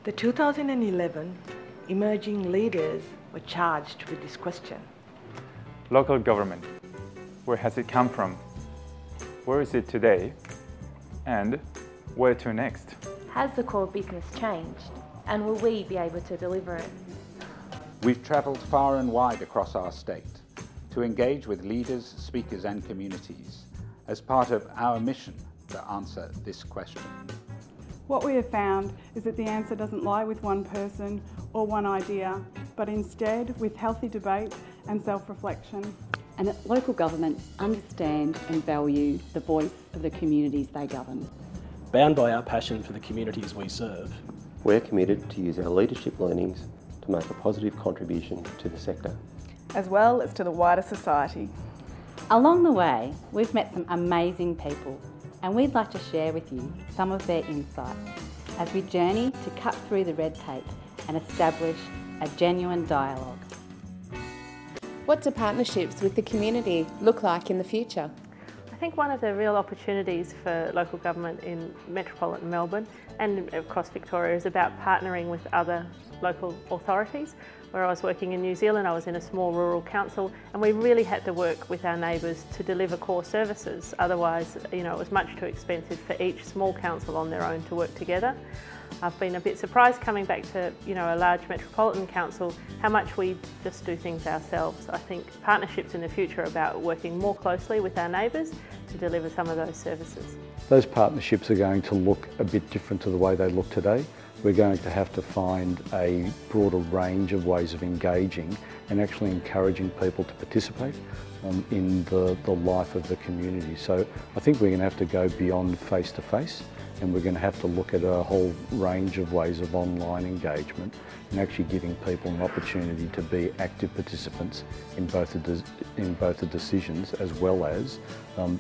The 2011 emerging leaders were charged with this question. Local government, where has it come from? Where is it today? And where to next? Has the core business changed? And will we be able to deliver it? We've travelled far and wide across our state to engage with leaders, speakers and communities as part of our mission to answer this question. What we have found is that the answer doesn't lie with one person or one idea, but instead with healthy debate and self-reflection. And that local governments understand and value the voice of the communities they govern. Bound by our passion for the communities we serve, we're committed to use our leadership learnings to make a positive contribution to the sector, as well as to the wider society. Along the way, we've met some amazing people, and we'd like to share with you some of their insights as we journey to cut through the red tape and establish a genuine dialogue. What do partnerships with the community look like in the future? I think one of the real opportunities for local government in metropolitan Melbourne and across Victoria is about partnering with other local authorities. Where I was working in New Zealand, I was in a small rural council and we really had to work with our neighbours to deliver core services. Otherwise, it was much too expensive for each small council on their own to work together. I've been a bit surprised coming back to a large metropolitan council how much we just do things ourselves. I think partnerships in the future are about working more closely with our neighbours to deliver some of those services. Those partnerships are going to look a bit different to the way they look today. We're going to have to find a broader range of ways of engaging and actually encouraging people to participate in the life of the community. So I think we're going to have to go beyond face-to-face, and we're going to have to look at a whole range of ways of online engagement and actually giving people an opportunity to be active participants in both the decisions as well as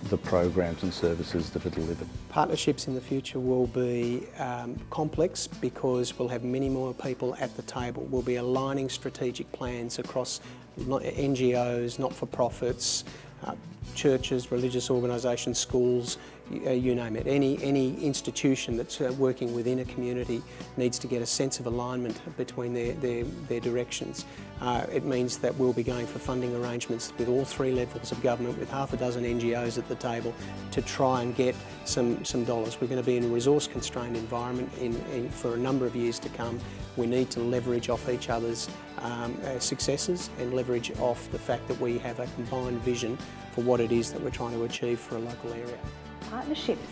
the programs and services that are delivered. Partnerships in the future will be complex because we'll have many more people at the table. We'll be aligning strategic plans across NGOs, not-for-profits, churches, religious organisations, schools, you name it. Any institution that's working within a community needs to get a sense of alignment between their directions. It means that we'll be going for funding arrangements with all three levels of government, with half a dozen NGOs at the table to try and get some dollars. We're going to be in a resource-constrained environment for a number of years to come. We need to leverage off each other's successes and leverage off the fact that we have a combined vision for what it is that we're trying to achieve for a local area. Partnerships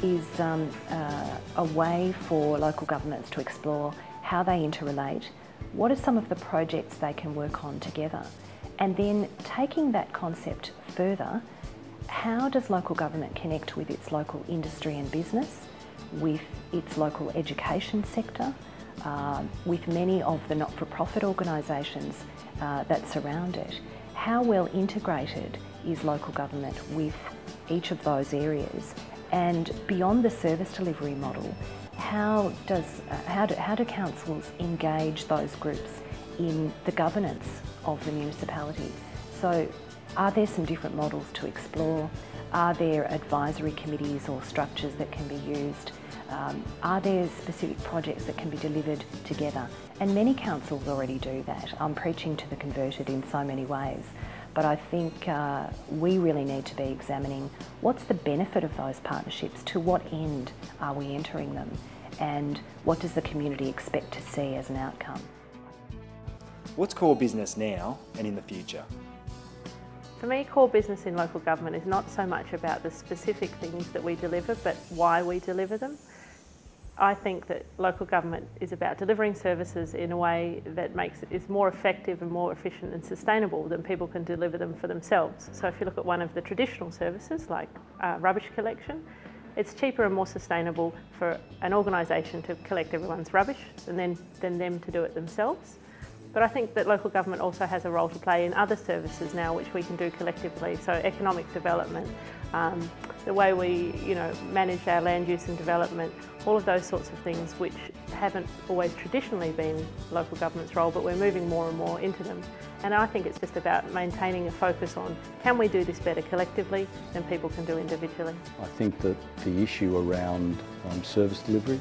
is a way for local governments to explore how they interrelate, what are some of the projects they can work on together, and then taking that concept further, how does local government connect with its local industry and business, with its local education sector, with many of the not-for-profit organisations that surround it? How well integrated is local government with each of those areas? And beyond the service delivery model, how do councils engage those groups in the governance of the municipality? So are there some different models to explore? Are there advisory committees or structures that can be used? Are there specific projects that can be delivered together? And many councils already do that. I'm preaching to the converted in so many ways. But I think we really need to be examining what's the benefit of those partnerships, to what end are we entering them, and what does the community expect to see as an outcome? What's core business now and in the future? For me, core business in local government is not so much about the specific things that we deliver, but why we deliver them. I think that local government is about delivering services in a way that is more effective and more efficient and sustainable than people can deliver them for themselves. So if you look at one of the traditional services like rubbish collection, it's cheaper and more sustainable for an organisation to collect everyone's rubbish than them to do it themselves. But I think that local government also has a role to play in other services now which we can do collectively. So economic development, the way we manage our land use and development, all of those sorts of things which haven't always traditionally been local government's role, but we're moving more and more into them. And I think it's just about maintaining a focus on, can we do this better collectively than people can do individually? I think that the issue around service delivery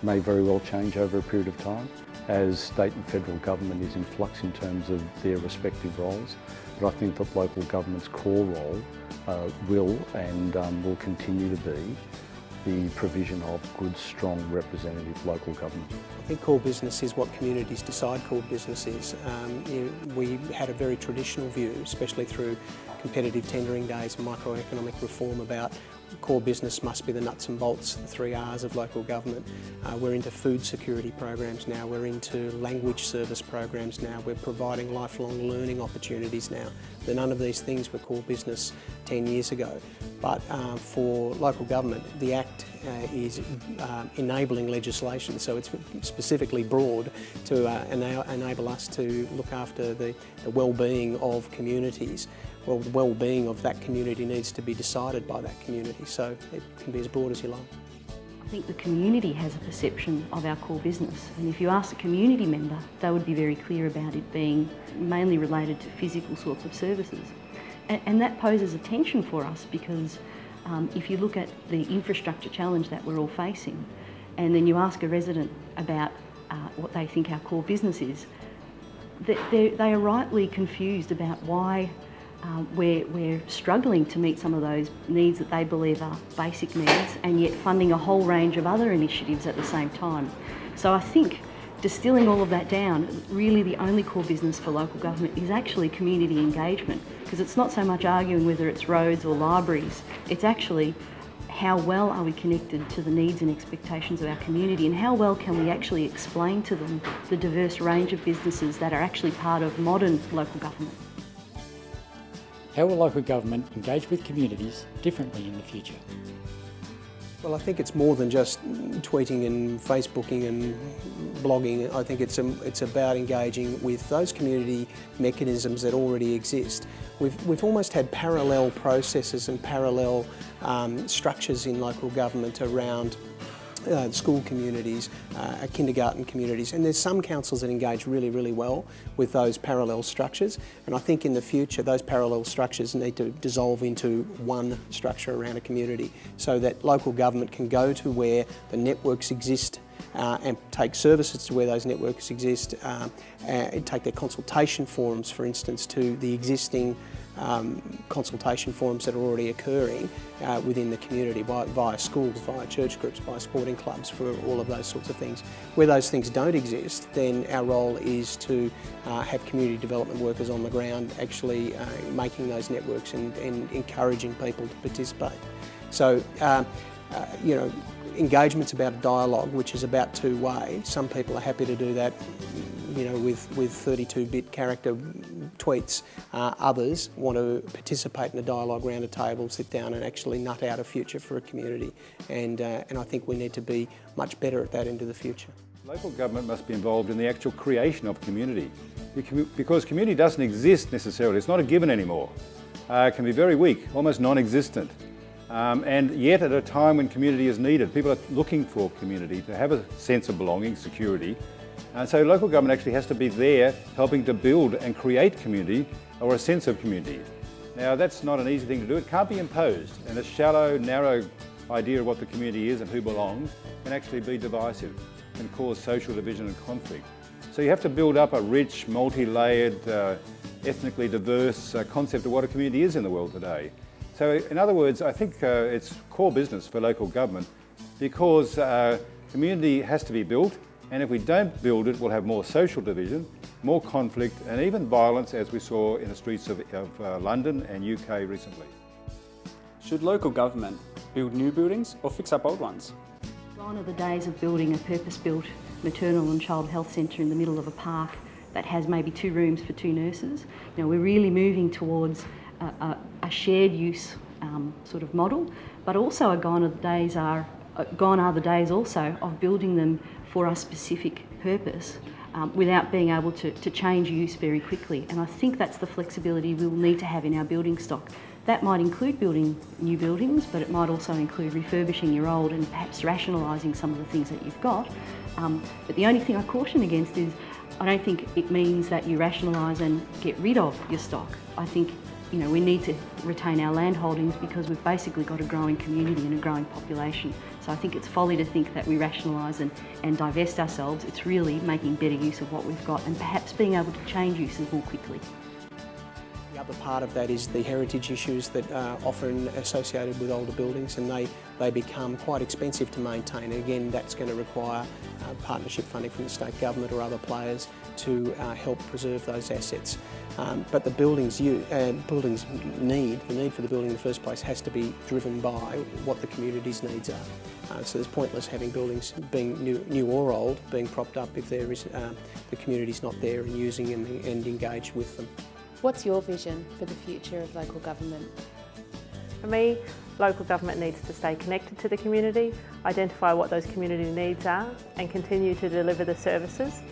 may very well change over a period of time as state and federal government is in flux in terms of their respective roles. But I think that local government's core role will continue to be the provision of good, strong, representative local government. I think core business is what communities decide core business is. We had a very traditional view, especially through competitive tendering days and microeconomic reform, about core business must be the nuts and bolts, the 3 R's of local government. We're into food security programs now, we're into language service programs now, we're providing lifelong learning opportunities now. None of these things were core business 10 years ago. But for local government, the Act is enabling legislation, so it's specifically broad to enable us to look after the well-being of communities. Well, the well-being of that community needs to be decided by that community, so it can be as broad as you like. I think the community has a perception of our core business, and if you ask a community member, they would be very clear about it being mainly related to physical sorts of services. And that poses a tension for us because if you look at the infrastructure challenge that we're all facing, and then you ask a resident about what they think our core business is, they are rightly confused about why we're struggling to meet some of those needs that they believe are basic needs, and yet funding a whole range of other initiatives at the same time. So I think distilling all of that down, really the only core business for local government is actually community engagement, because it's not so much arguing whether it's roads or libraries, it's actually how well are we connected to the needs and expectations of our community, and how well can we actually explain to them the diverse range of businesses that are actually part of modern local government. How will local government engage with communities differently in the future? Well, I think it's more than just tweeting and Facebooking and blogging. I think it's about engaging with those community mechanisms that already exist. We've almost had parallel processes and parallel structures in local government around school communities, kindergarten communities, and there's some councils that engage really, really well with those parallel structures, and I think in the future those parallel structures need to dissolve into one structure around a community so that local government can go to where the networks exist and take services to where those networks exist, and take their consultation forums, for instance, to the existing consultation forums that are already occurring within the community via schools, via church groups, via sporting clubs, for all of those sorts of things. Where those things don't exist, then our role is to have community development workers on the ground actually making those networks and encouraging people to participate. So, you know, engagement's about a dialogue, which is about two-way. Some people are happy to do that, you know, with 32-bit character tweets. Others want to participate in a dialogue around a table, sit down and actually nut out a future for a community. And I think we need to be much better at that into the future. Local government must be involved in the actual creation of community, because community doesn't exist necessarily. It's not a given anymore. It can be very weak, almost non-existent. And yet at a time when community is needed, people are looking for community to have a sense of belonging, security. And so local government actually has to be there helping to build and create community, or a sense of community. Now that's not an easy thing to do. It can't be imposed, and a shallow, narrow idea of what the community is and who belongs can actually be divisive and cause social division and conflict. So you have to build up a rich, multi-layered, ethnically diverse concept of what a community is in the world today. So in other words, I think it's core business for local government, because community has to be built, and if we don't build it, we'll have more social division, more conflict, and even violence, as we saw in the streets of London and UK recently. Should local government build new buildings or fix up old ones? Gone are the days of building a purpose-built maternal and child health centre in the middle of a park that has maybe 2 rooms for 2 nurses. You know, we're really moving towards a shared use sort of model, but also gone are the days also of building them for a specific purpose without being able to change use very quickly. And I think that's the flexibility we'll need to have in our building stock. That might include building new buildings, but it might also include refurbishing your old and perhaps rationalising some of the things that you've got. But the only thing I caution against is I don't think it means that you rationalise and get rid of your stock. I think, you know, we need to retain our land holdings because we've basically got a growing community and a growing population So I think it's folly to think that we rationalise and divest ourselves. It's really making better use of what we've got and perhaps being able to change uses more quickly. The other part of that is the heritage issues that are often associated with older buildings, and they become quite expensive to maintain. And again, that's going to require partnership funding from the state government or other players to help preserve those assets. But the need for the building in the first place has to be driven by what the community's needs are. So it's pointless having buildings being new or old being propped up if there is the community's not there and using and engaged with them. What's your vision for the future of local government? For me, local government needs to stay connected to the community, identify what those community needs are and continue to deliver the services.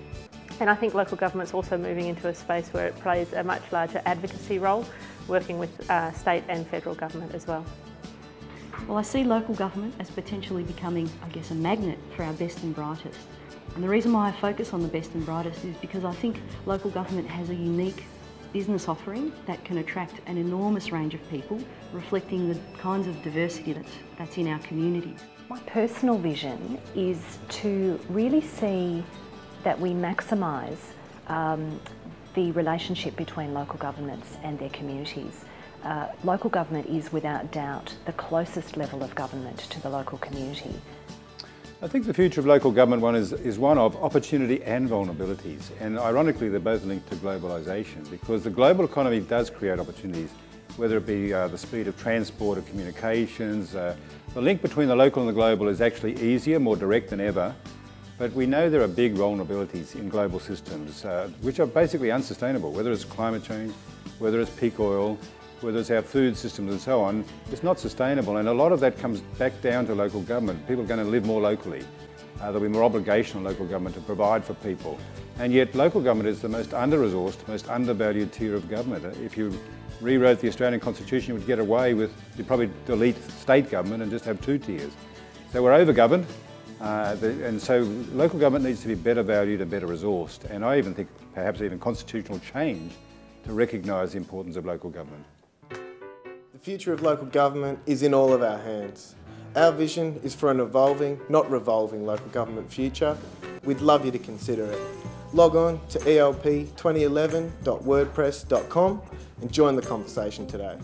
And I think local government's also moving into a space where it plays a much larger advocacy role, working with state and federal government as well. Well, I see local government as potentially becoming, I guess, a magnet for our best and brightest. And the reason why I focus on the best and brightest is because I think local government has a unique business offering that can attract an enormous range of people, reflecting the kinds of diversity that's in our communities. My personal vision is to really see that we maximise the relationship between local governments and their communities. Local government is without doubt the closest level of government to the local community. I think the future of local government is one of opportunity and vulnerabilities, and ironically they're both linked to globalisation, because the global economy does create opportunities, whether it be the speed of transport or communications. The link between the local and the global is actually easier, more direct than ever, but we know there are big vulnerabilities in global systems which are basically unsustainable, whether it's climate change, whether it's peak oil, whether it's our food systems and so on. It's not sustainable, and a lot of that comes back down to local government. People are going to live more locally. There'll be more obligation on local government to provide for people. And yet local government is the most under-resourced, most undervalued tier of government. If you rewrote the Australian Constitution, you would get away with, you'd probably delete state government and just have 2 tiers. So we're over-governed, and so local government needs to be better valued and better resourced. And I even think perhaps even constitutional change to recognise the importance of local government. The future of local government is in all of our hands. Our vision is for an evolving, not revolving local government future. We'd love you to consider it. Log on to elp2011.wordpress.com and join the conversation today.